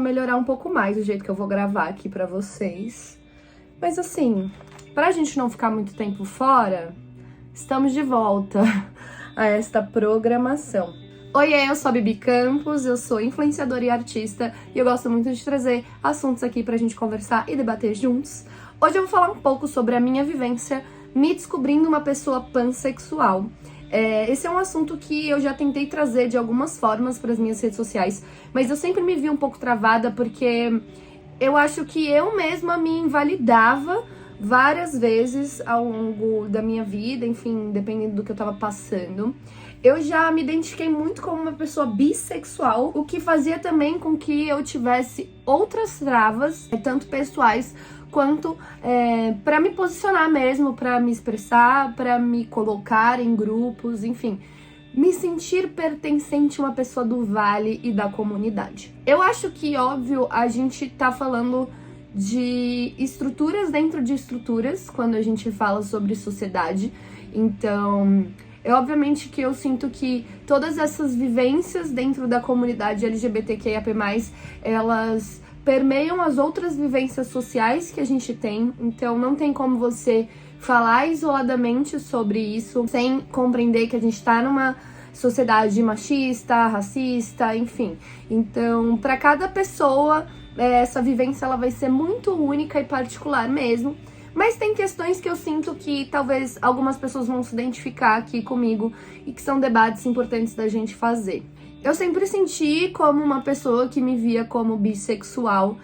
melhorar um pouco mais o jeito que eu vou gravar aqui pra vocês. Mas assim, pra gente não ficar muito tempo fora, estamos de volta a esta programação. Oiê, eu sou a Bibi Campos, eu sou influenciadora e artista e eu gosto muito de trazer assuntos aqui pra gente conversar e debater juntos. Hoje eu vou falar um pouco sobre a minha vivência me descobrindo uma pessoa pansexual. Esse é um assunto que eu já tentei trazer de algumas formas para as minhas redes sociais, mas eu sempre me vi um pouco travada porque eu acho que eu mesma me invalidava várias vezes ao longo da minha vida, enfim, dependendo do que eu tava passando. Eu já me identifiquei muito como uma pessoa bissexual, o que fazia também com que eu tivesse outras travas, tanto pessoais quanto para me posicionar mesmo, para me expressar, para me colocar em grupos, enfim, me sentir pertencente a uma pessoa do vale e da comunidade. Eu acho que, óbvio, a gente tá falando de estruturas dentro de estruturas quando a gente fala sobre sociedade, então obviamente que eu sinto que todas essas vivências dentro da comunidade LGBTQIAP+, elas permeiam as outras vivências sociais que a gente tem, então não tem como você falar isoladamente sobre isso sem compreender que a gente tá numa sociedade machista, racista, enfim. Então, para cada pessoa, essa vivência ela vai ser muito única e particular mesmo, mas tem questões que eu sinto que talvez algumas pessoas vão se identificar aqui comigo e que são debates importantes da gente fazer. Eu sempre senti como uma pessoa que me via como bissexual,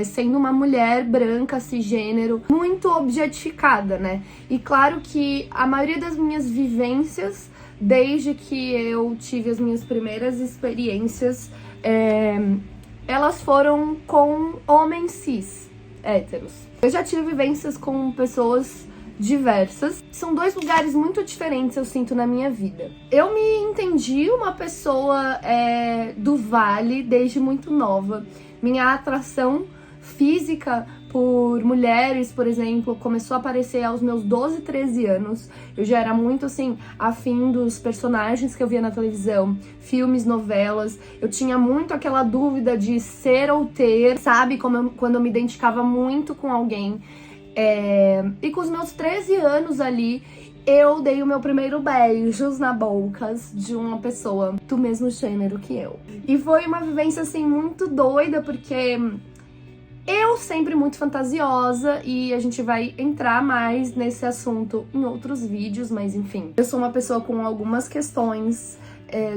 sendo uma mulher branca, cisgênero, muito objetificada, né? E claro que a maioria das minhas vivências, desde que eu tive as minhas primeiras experiências, elas foram com homens cis, héteros. Eu já tive vivências com pessoas diversas. São dois lugares muito diferentes, eu sinto, na minha vida. Eu me entendi uma pessoa do vale desde muito nova. Minha atração física por mulheres, por exemplo, começou a aparecer aos meus 12, 13 anos. Eu já era muito, assim, afim dos personagens que eu via na televisão, filmes, novelas. Eu tinha muito aquela dúvida de ser ou ter, sabe? Quando eu me identificava muito com alguém. E com os meus 13 anos ali, eu dei o meu primeiro beijos na boca de uma pessoa do mesmo gênero que eu. E foi uma vivência, assim, muito doida, porque eu sempre muito fantasiosa, e a gente vai entrar mais nesse assunto em outros vídeos, mas enfim. Eu sou uma pessoa com algumas questões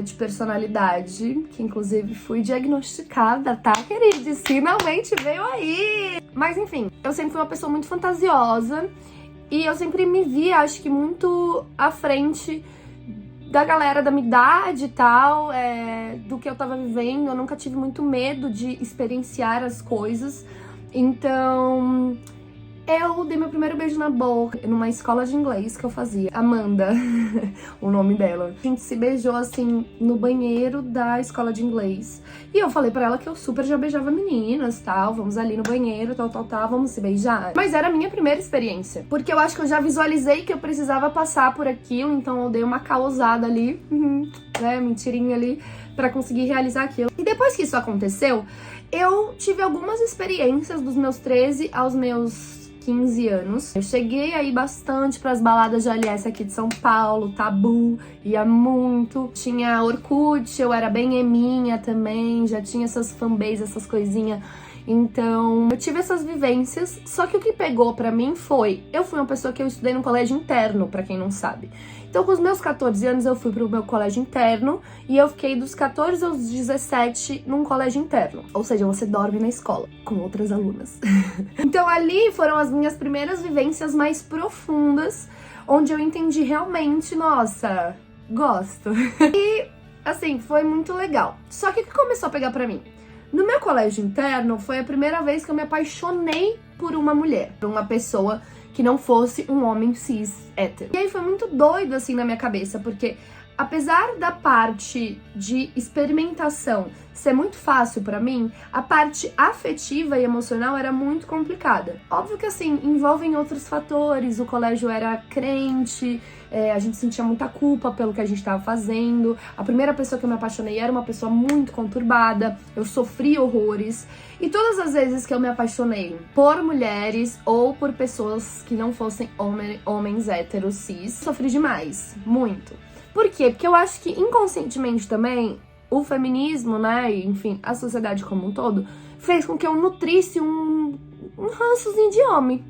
de personalidade, que inclusive fui diagnosticada, tá, queridos? Finalmente veio aí! Mas enfim, eu sempre fui uma pessoa muito fantasiosa, e eu sempre me via, acho que muito à frente da galera da minha idade e tal, do que eu tava vivendo. Eu nunca tive muito medo de experienciar as coisas, então eu dei meu primeiro beijo na boca numa escola de inglês que eu fazia. Amanda, o nome dela. A gente se beijou, assim, no banheiro da escola de inglês. E eu falei pra ela que eu super já beijava meninas, tal. Vamos ali no banheiro, tal, vamos se beijar. Mas era a minha primeira experiência. Porque eu acho que eu já visualizei que eu precisava passar por aquilo, então eu dei uma causada ali, mentirinha ali, pra conseguir realizar aquilo. E depois que isso aconteceu, eu tive algumas experiências dos meus 13 aos meus 15 anos. Eu cheguei aí bastante pras baladas de LS aqui de São Paulo, Tabu, ia muito. Tinha Orkut, eu era bem eminha também, já tinha essas fanbases, essas coisinhas. Então, eu tive essas vivências, só que o que pegou pra mim foi... Eu fui uma pessoa que eu estudei no colégio interno, pra quem não sabe. Então, com os meus 14 anos, eu fui pro meu colégio interno e eu fiquei dos 14 aos 17 num colégio interno. Ou seja, você dorme na escola, com outras alunas. Então, ali foram as minhas primeiras vivências mais profundas, onde eu entendi realmente, nossa, gosto. E, assim, foi muito legal. Só que o que começou a pegar pra mim? No meu colégio interno, foi a primeira vez que eu me apaixonei por uma mulher, por uma pessoa que não fosse um homem cis hétero. E aí foi muito doido, assim, na minha cabeça, porque apesar da parte de experimentação ser muito fácil pra mim, a parte afetiva e emocional era muito complicada. Óbvio que assim, envolvem outros fatores, o colégio era crente, a gente sentia muita culpa pelo que a gente estava fazendo. A primeira pessoa que eu me apaixonei era uma pessoa muito conturbada, eu sofri horrores. E todas as vezes que eu me apaixonei por mulheres ou por pessoas que não fossem homens héteros cis, sofri demais, muito. Por quê? Porque eu acho que inconscientemente também o feminismo, né, e, enfim, a sociedade como um todo, fez com que eu nutrisse um rançozinho de homem,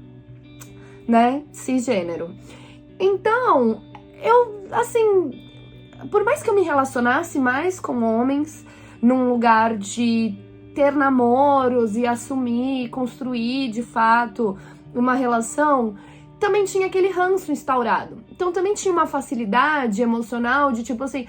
né, cisgênero. Então, eu, assim, por mais que eu me relacionasse mais com homens, num lugar de ter namoros e assumir, construir, de fato, uma relação, também tinha aquele ranço instaurado. Então também tinha uma facilidade emocional de tipo assim,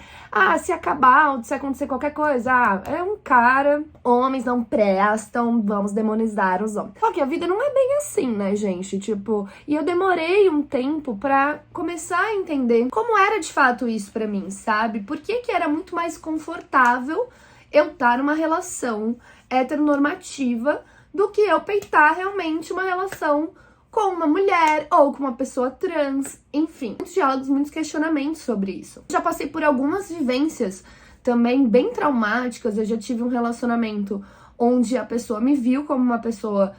se acabar, se acontecer qualquer coisa, é um cara, homens não prestam, vamos demonizar os homens. Só que a vida não é bem assim, né, gente? Tipo, e eu demorei um tempo pra começar a entender como era de fato isso pra mim, sabe? Por que que era muito mais confortável eu estar numa relação heteronormativa do que eu peitar realmente uma relação com uma mulher ou com uma pessoa trans, enfim. Muitos diálogos, muitos questionamentos sobre isso. Já passei por algumas vivências também bem traumáticas. Eu já tive um relacionamento onde a pessoa me viu como uma pessoa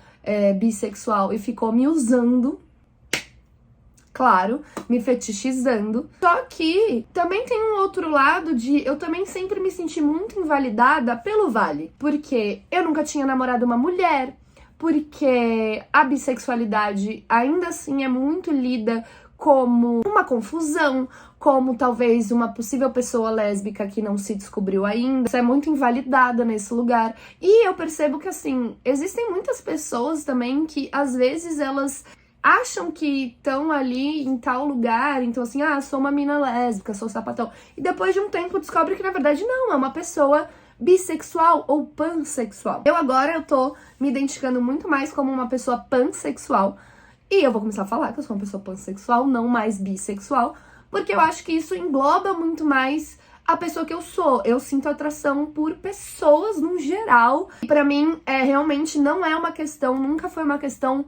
bissexual e ficou me usando, claro, me fetichizando. Só que também tem um outro lado de eu também sempre me senti muito invalidada pelo Vale, porque eu nunca tinha namorado uma mulher, porque a bissexualidade ainda assim é muito lida como uma confusão, como talvez uma possível pessoa lésbica que não se descobriu ainda. Isso é muito invalidada nesse lugar. E eu percebo que, assim, existem muitas pessoas também que, às vezes, elas acham que estão ali em tal lugar, então assim, sou uma mina lésbica, sou sapatão. E depois de um tempo descobre que, na verdade, não, é uma pessoa bissexual ou pansexual. Eu tô me identificando muito mais como uma pessoa pansexual e eu vou começar a falar que eu sou uma pessoa pansexual, não mais bissexual, porque eu acho que isso engloba muito mais a pessoa que eu sou. Eu sinto atração por pessoas no geral e pra mim realmente não é uma questão, nunca foi uma questão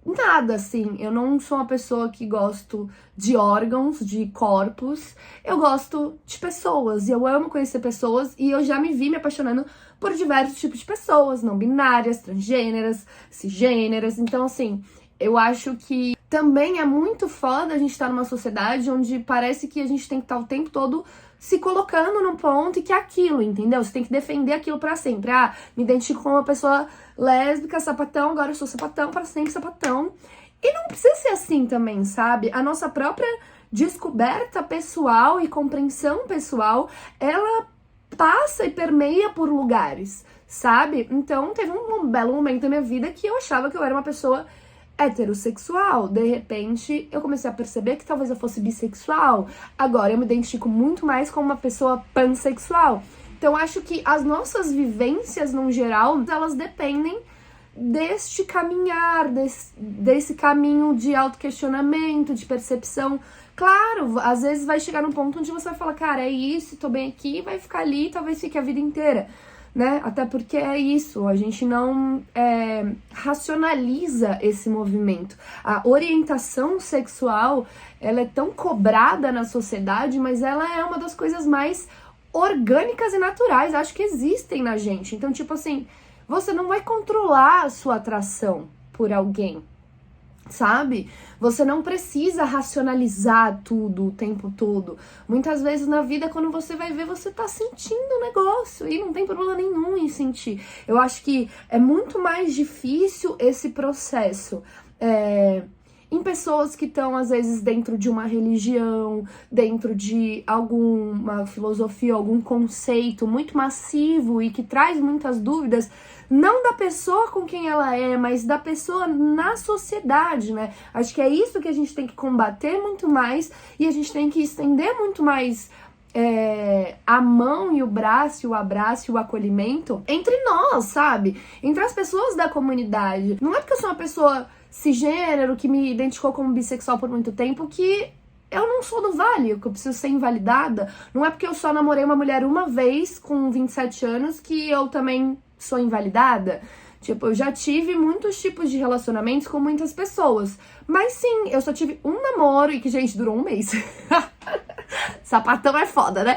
nada, assim, eu não sou uma pessoa que gosto de órgãos, de corpos, eu gosto de pessoas, e eu amo conhecer pessoas, e eu já me vi me apaixonando por diversos tipos de pessoas, não binárias, transgêneras, cisgêneras, então assim, eu acho que também é muito foda a gente estar numa sociedade onde parece que a gente tem que estar o tempo todo se colocando num ponto e que é aquilo, entendeu? Você tem que defender aquilo pra sempre. Me identifico como uma pessoa lésbica, sapatão, agora eu sou sapatão, pra sempre sapatão. E não precisa ser assim também, sabe? A nossa própria descoberta pessoal e compreensão pessoal, ela passa e permeia por lugares, sabe? Então, teve um belo momento da minha vida que eu achava que eu era uma pessoa heterossexual. De repente, eu comecei a perceber que talvez eu fosse bissexual. Agora, eu me identifico muito mais como uma pessoa pansexual. Então, acho que as nossas vivências, no geral, elas dependem deste caminhar, desse caminho de autoquestionamento, de percepção. Claro, às vezes vai chegar num ponto onde você vai falar, cara, é isso, tô bem aqui, vai ficar ali, talvez fique a vida inteira, né? Até porque é isso, a gente não racionaliza esse movimento. A orientação sexual, ela é tão cobrada na sociedade, mas ela é uma das coisas mais orgânicas e naturais, acho que existem na gente. Então, tipo assim, você não vai controlar a sua atração por alguém, sabe? Você não precisa racionalizar tudo o tempo todo. Muitas vezes na vida, quando você vai ver, você tá sentindo o negócio e não tem problema nenhum em sentir. Eu acho que é muito mais difícil esse processo. Em pessoas que estão, às vezes, dentro de uma religião, dentro de alguma filosofia, algum conceito muito massivo e que traz muitas dúvidas, não da pessoa com quem ela é, mas da pessoa na sociedade, né? Acho que é isso que a gente tem que combater muito mais e a gente tem que estender muito mais a mão e o braço, e o abraço e o acolhimento entre nós, sabe? Entre as pessoas da comunidade. Não é porque eu sou uma pessoa cisgênero, que me identificou como bissexual por muito tempo, que eu não sou do vale, eu preciso ser invalidada. Não é porque eu só namorei uma mulher uma vez com 27 anos que eu também sou invalidada. Tipo, eu já tive muitos tipos de relacionamentos com muitas pessoas. Mas sim, eu só tive um namoro e que, gente, durou um mês. Sapatão é foda, né?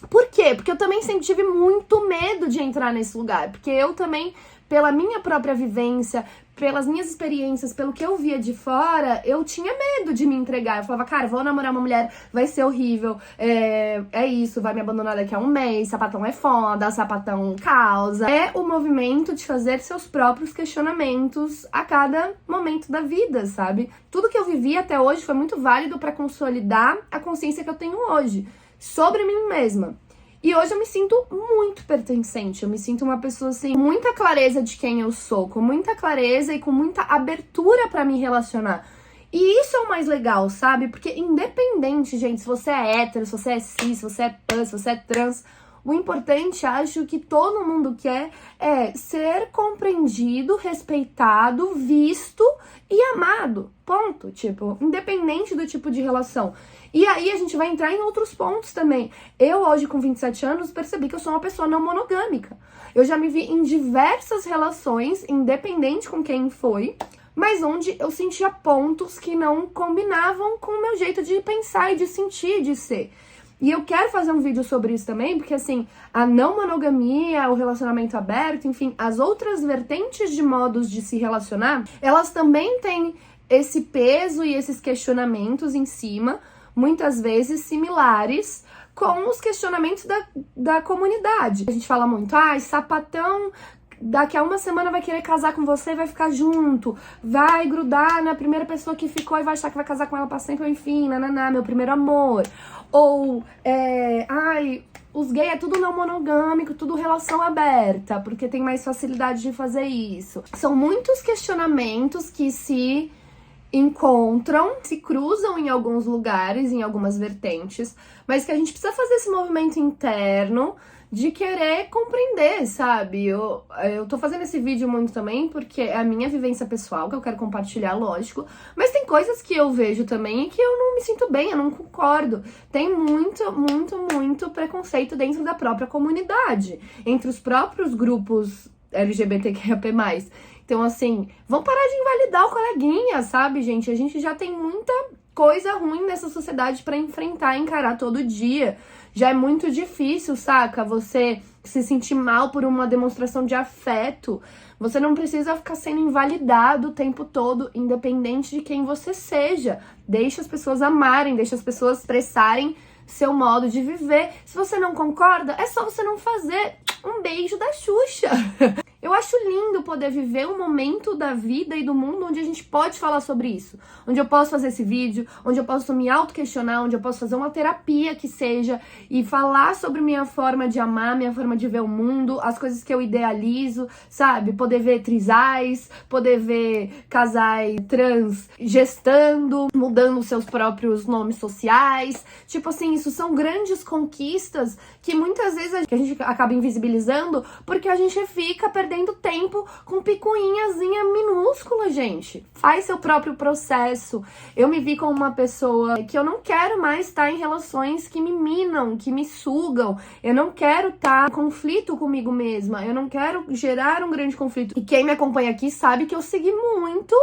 Por quê? Porque eu também sempre tive muito medo de entrar nesse lugar. Porque eu também, pela minha própria vivência, pelas minhas experiências, pelo que eu via de fora, eu tinha medo de me entregar. Eu falava, cara, vou namorar uma mulher, vai ser horrível, é isso, vai me abandonar daqui a um mês, sapatão é foda, sapatão causa. É o movimento de fazer seus próprios questionamentos a cada momento da vida, sabe? Tudo que eu vivi até hoje foi muito válido pra consolidar a consciência que eu tenho hoje sobre mim mesma. E hoje eu me sinto muito pertencente, eu me sinto uma pessoa, assim, com muita clareza de quem eu sou, com muita clareza e com muita abertura pra me relacionar. E isso é o mais legal, sabe? Porque independente, gente, se você é hétero, se você é cis, se você é pan, se você é trans, o importante, acho que todo mundo quer, é ser compreendido, respeitado, visto e amado. Ponto. Tipo, independente do tipo de relação. E aí a gente vai entrar em outros pontos também. Eu, hoje, com 27 anos, percebi que eu sou uma pessoa não monogâmica. Eu já me vi em diversas relações, independente com quem foi, mas onde eu sentia pontos que não combinavam com o meu jeito de pensar e de sentir e de ser. E eu quero fazer um vídeo sobre isso também, porque assim, a não monogamia, o relacionamento aberto, enfim, as outras vertentes de modos de se relacionar, elas também têm esse peso e esses questionamentos em cima, muitas vezes similares com os questionamentos da comunidade. A gente fala muito, sapatão daqui a uma semana vai querer casar com você e vai ficar junto, vai grudar na primeira pessoa que ficou e vai achar que vai casar com ela pra sempre, enfim, nananá, meu primeiro amor. Ou, os gays é tudo não monogâmico, tudo relação aberta, porque tem mais facilidade de fazer isso. São muitos questionamentos que se encontram, se cruzam em alguns lugares, em algumas vertentes, mas que a gente precisa fazer esse movimento interno de querer compreender, sabe? Eu tô fazendo esse vídeo muito também porque é a minha vivência pessoal, que eu quero compartilhar, lógico, mas tem coisas que eu vejo também que eu não me sinto bem, eu não concordo. Tem muito preconceito dentro da própria comunidade, entre os próprios grupos LGBTQIA+. Então, assim, vamos parar de invalidar o coleguinha, sabe, gente? A gente já tem muita coisa ruim nessa sociedade pra enfrentar e encarar todo dia. Já é muito difícil, saca? Você se sentir mal por uma demonstração de afeto. Você não precisa ficar sendo invalidado o tempo todo, independente de quem você seja. Deixa as pessoas amarem, deixa as pessoas expressarem seu modo de viver. Se você não concorda, é só você não fazer. Um beijo da Xuxa. Eu acho lindo poder viver um momento da vida e do mundo onde a gente pode falar sobre isso. Onde eu posso fazer esse vídeo, onde eu posso me auto-questionar, onde eu posso fazer uma terapia que seja e falar sobre minha forma de amar, minha forma de ver o mundo, as coisas que eu idealizo, sabe? Poder ver trisais, poder ver casais trans gestando, mudando seus próprios nomes sociais. Tipo assim, isso são grandes conquistas que muitas vezes a gente acaba invisibilizando porque a gente fica perdendo tempo com picuinhazinha minúscula, gente. Faz seu próprio processo. Eu me vi como uma pessoa que eu não quero mais estar em relações que me minam, que me sugam. Eu não quero estar em conflito comigo mesma. Eu não quero gerar um grande conflito. E quem me acompanha aqui sabe que eu segui muito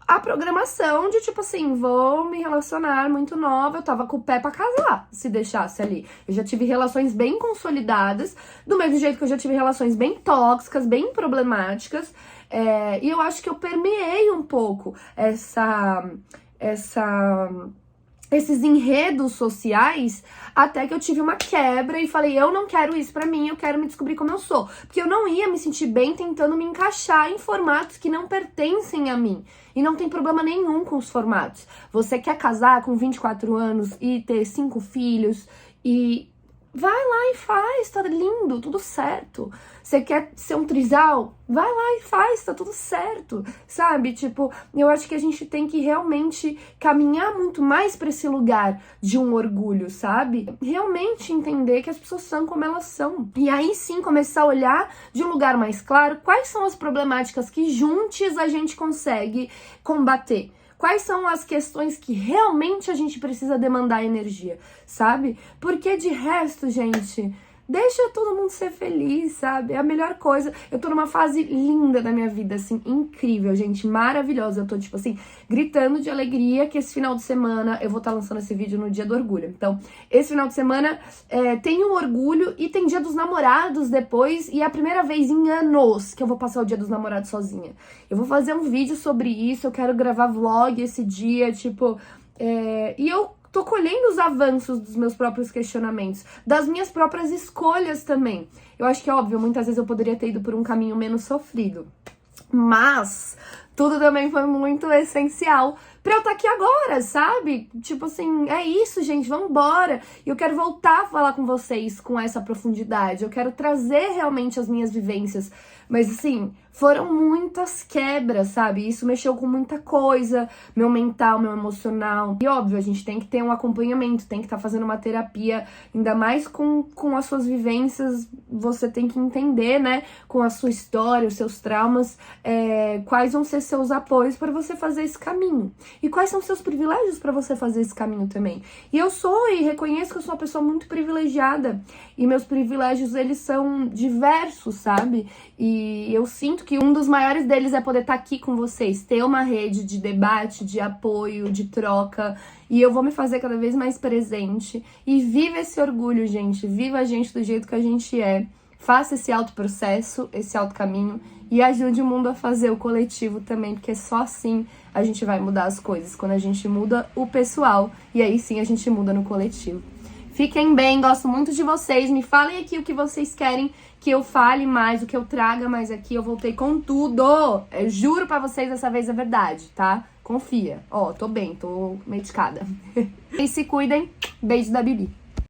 a programação de, tipo assim, vou me relacionar muito nova, eu tava com o pé pra casar, se deixasse ali. Eu já tive relações bem consolidadas, do mesmo jeito que eu já tive relações bem tóxicas, bem problemáticas, e eu acho que eu permeei um pouco esses enredos sociais, até que eu tive uma quebra e falei, eu não quero isso pra mim, eu quero me descobrir como eu sou. Porque eu não ia me sentir bem tentando me encaixar em formatos que não pertencem a mim. E não tem problema nenhum com os formatos. Você quer casar com 24 anos e ter 5 filhos e vai lá e faz, tá lindo, tudo certo. Você quer ser um trisal? Vai lá e faz, tá tudo certo, sabe? Tipo, eu acho que a gente tem que realmente caminhar muito mais pra esse lugar de um orgulho, sabe? Realmente entender que as pessoas são como elas são. E aí sim começar a olhar de um lugar mais claro quais são as problemáticas que juntos a gente consegue combater. Quais são as questões que realmente a gente precisa demandar energia, sabe? Porque de resto, gente, deixa todo mundo ser feliz, sabe? É a melhor coisa. Eu tô numa fase linda da minha vida, assim, incrível, gente, maravilhosa. Eu tô, tipo assim, gritando de alegria que esse final de semana eu vou estar lançando esse vídeo no Dia do Orgulho. Então, esse final de semana tem o orgulho e tem Dia dos Namorados depois. E é a primeira vez em anos que eu vou passar o Dia dos Namorados sozinha. Eu vou fazer um vídeo sobre isso, eu quero gravar vlog esse dia, tipo... E eu tô colhendo os avanços dos meus próprios questionamentos, das minhas próprias escolhas também. Eu acho que, óbvio, muitas vezes eu poderia ter ido por um caminho menos sofrido. Mas tudo também foi muito essencial pra eu estar aqui agora, sabe? Tipo assim, é isso, gente, vambora. E eu quero voltar a falar com vocês com essa profundidade. Eu quero trazer realmente as minhas vivências. Mas assim, foram muitas quebras, sabe? Isso mexeu com muita coisa, meu mental, meu emocional. E óbvio, a gente tem que ter um acompanhamento, tem que estar fazendo uma terapia, ainda mais com as suas vivências, você tem que entender, né? Com a sua história, os seus traumas, quais vão ser seus apoios para você fazer esse caminho. E quais são seus privilégios para você fazer esse caminho também. E eu sou e reconheço que eu sou uma pessoa muito privilegiada. E meus privilégios, eles são diversos, sabe? E eu sinto que um dos maiores deles é poder estar aqui com vocês, ter uma rede de debate, de apoio, de troca. E eu vou me fazer cada vez mais presente. E viva esse orgulho, gente. Viva a gente do jeito que a gente é. Faça esse autoprocesso, esse autocaminho e ajude o mundo a fazer o coletivo também, porque só assim a gente vai mudar as coisas, quando a gente muda o pessoal e aí sim a gente muda no coletivo. Fiquem bem, gosto muito de vocês, me falem aqui o que vocês querem que eu fale mais, o que eu traga mais aqui, eu voltei com tudo, eu juro pra vocês, dessa vez é verdade, tá? Confia, ó, tô bem, tô medicada. E se cuidem, beijo da Bibi.